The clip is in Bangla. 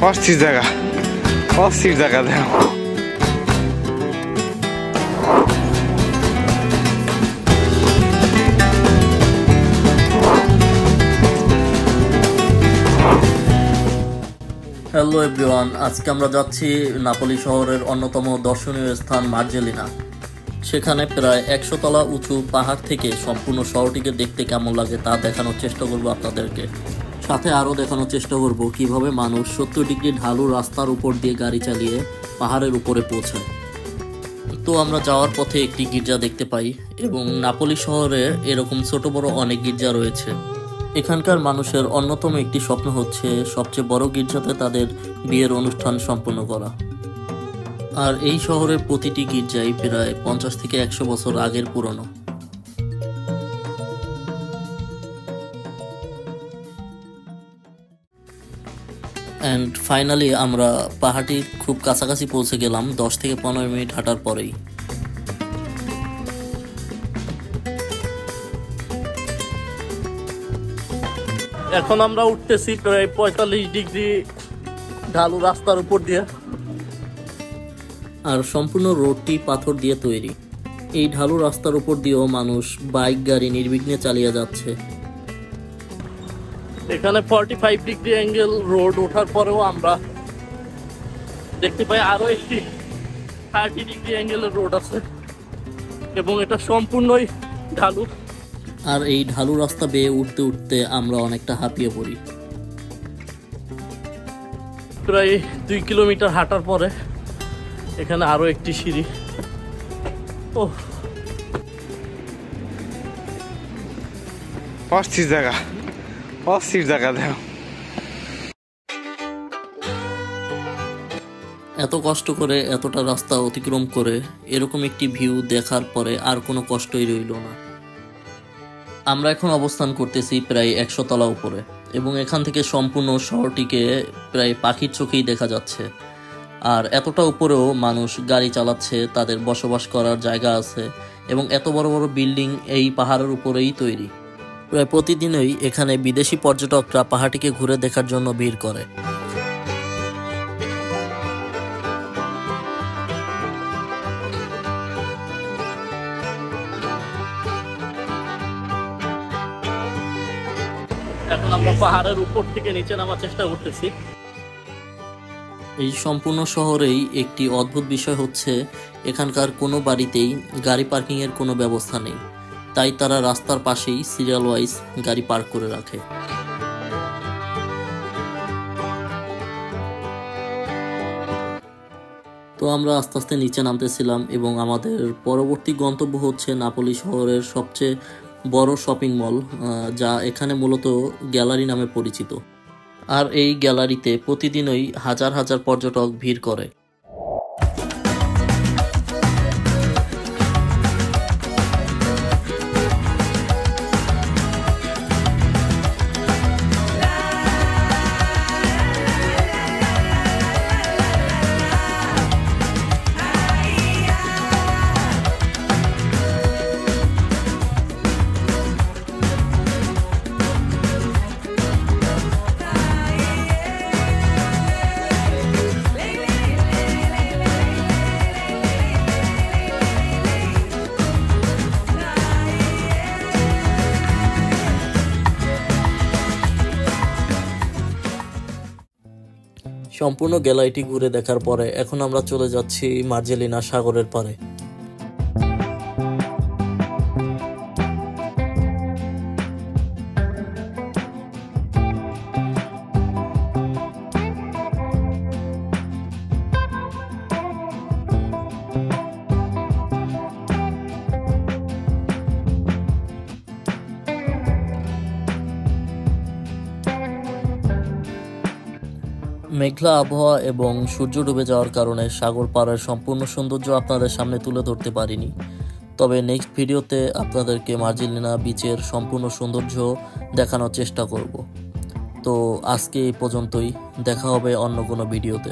অস্থির জায়গা, অস্থির জায়গা দেখো। হ্যালো এভরিওয়ান, আজকে আমরা যাচ্ছি নাপোলি শহরের অন্যতম দর্শনীয় স্থান মার্জেলিনা। সেখানে প্রায় 100 তলা উঁচু পাহাড় থেকে সম্পূর্ণ শহরটিকে দেখতে কেমন লাগে তা দেখানোর চেষ্টা করব আপনাদেরকে। সাথে আরও দেখানোর চেষ্টা করব কিভাবে মানুষ 70 ডিগ্রি ঢালু রাস্তার উপর দিয়ে গাড়ি চালিয়ে পাহাড়ের উপরে পৌঁছায়। তো আমরা যাওয়ার পথে একটি গির্জা দেখতে পাই এবং নাপোলি শহরে এরকম ছোট বড় অনেক গির্জা রয়েছে। এখানকার মানুষের অন্যতম একটি স্বপ্ন হচ্ছে সবচেয়ে বড় গির্জাতে তাদের বিয়ের অনুষ্ঠান সম্পন্ন করা। আর এই শহরের প্রতিটি গির্জাই প্রায় 50 থেকে 100 বছর আগের পুরনো। অ্যান্ড ফাইনালি আমরা পাহাড়টির খুব কাছাকাছি পৌঁছে গেলাম 10 থেকে 15 মিনিট হাঁটার পরেই। এখন আমরা উঠতেছি প্রায় 45 ডিগ্রি ঢালু রাস্তার উপর দিয়ে, আর সম্পূর্ণ রোডটি পাথর দিয়ে তৈরি। এই ঢালু রাস্তার উপর দিয়েও মানুষ বাইক গাড়ি নির্বিঘ্নে চালিয়ে যাচ্ছে। এখানে 45 ডিগ্রি অ্যাঙ্গেল রোড ওঠার পরেও আমরা দেখতে পাই আরো একটি 30 ডিগ্রি অ্যাঙ্গেলের রোড আছে এবং এটা সম্পূর্ণই ঢালু। আর এই ঢালু রাস্তা বেয়ে উঠতে উঠতে আমরা অনেকটা হাঁপিয়ে পড়ি। প্রায় 2 কিলোমিটার হাঁটার পরে এখানে আরো একটি সিঁড়ি। অস্থির জায়গা, অস্থির জায়গা দেখো। এত কষ্ট করে এতটা রাস্তা অতিক্রম করে এরকম একটি ভিউ দেখার পরে আর কোনো কষ্টই রইল না। আমরা এখন অবস্থান করতেছি প্রায় 100 তলা উপরে এবং এখান থেকে সম্পূর্ণ শহরটিকে প্রায় পাখির চোখেই দেখা যাচ্ছে। আর এতটা উপরেও মানুষ গাড়ি চালাচ্ছে, তাদের বসবাস করার জায়গা আছে এবং এত বড় বড় বিল্ডিং এই পাহাড়ের উপরেই তৈরি। প্রায় প্রতিদিনই এখানে বিদেশি পর্যটকরা পাহাড়টিকে ঘুরে দেখার জন্য ভিড় করে। এখন আমরা পাহাড়ের উপর থেকে নিচে নামার চেষ্টা করতেছি। এই সম্পূর্ণ শহরেই একটি অদ্ভুত বিষয় হচ্ছে এখানকার কোনো বাড়িতেই গাড়ি পার্কিং এর কোনো ব্যবস্থা নেই, তাই তারা রাস্তার পাশেই সিরিয়াল ওয়াইজ গাড়ি পার্ক করে রাখে। তো আমরা আস্তে আস্তে নিচে নামতেছিলাম এবং আমাদের পরবর্তী গন্তব্য হচ্ছে নাপোলি শহরের সবচেয়ে বড় শপিং মল, যা এখানে মূলত গ্যালারি নামে পরিচিত। আর এই গ্যালারিতে প্রতিদিনই হাজার হাজার পর্যটক ভিড় করে। সম্পূর্ণ গ্যালারিটি ঘুরে দেখার পরে এখন আমরা চলে যাচ্ছি মার্জেলিনা সাগরের পাড়ে। মেঘলা আবহাওয়া এবং সূর্য ডুবে যাওয়ার কারণে সাগর পাড়ের সম্পূর্ণ সৌন্দর্য আপনাদের সামনে তুলে ধরতে পারিনি, তবে নেক্সট ভিডিওতে আপনাদেরকে মার্জেলিনা বিচের সম্পূর্ণ সৌন্দর্য দেখানোর চেষ্টা করব। তো আজকে এই পর্যন্তই, দেখা হবে অন্য কোনো ভিডিওতে।